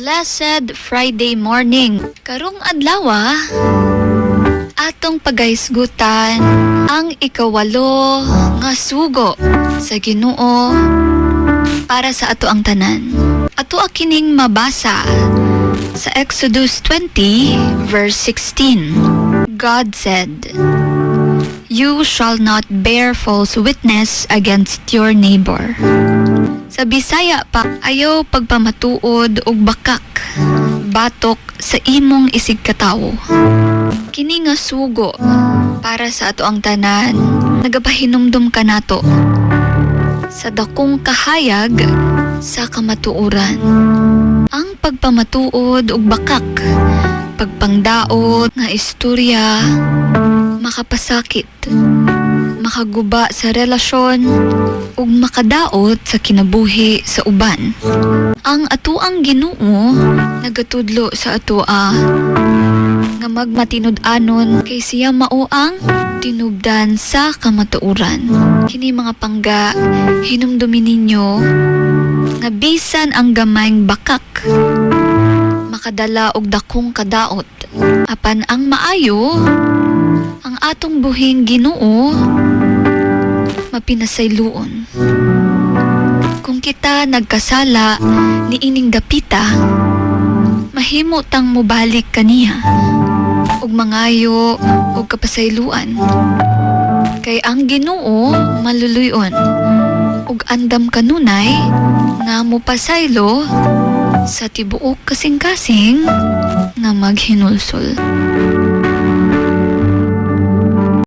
Blessed Friday morning. Karong adlaw, atong pagahisgutan ang ikawalo nga sugo sa Ginoo para sa ato ang tanan. Ato kining mabasa sa Exodus 20 verse 16. God said, "You shall not bear false witness against your neighbor." Sa Bisaya pa, ayaw pagpamatuod og bakak, batok sa imong isig katawo. Kini nga sugo para sa ato ang tanan, nagapahinumdum ka nato sa dakong kahayag sa kamatuoran. Ang pagpamatuod og bakak, pagpangdaot nga istorya, makapasakit, makaguba sa relasyon, ug makadaot sa kinabuhi sa uban. Ang atuang Ginoo nagatudlo sa atoa nga magmatinud-anon kay siya mao ang tinubdan sa kamatuoran. Kini mga pangga, hinumdumi ninyo nga bisan ang gamayng bakak makadala og dakong kadaot, apan ang maayo ang atong buhing Ginoo mapinasayloon. Kung kita nagkasala ni ining dapita, mahimo tang mobalik kaniya ug mangayo og kapasayloan. Kay ang Ginoo maluluyon ug andam kanunay nga mopasaylo sa tibuok kasing-kasing nga maghinulsol.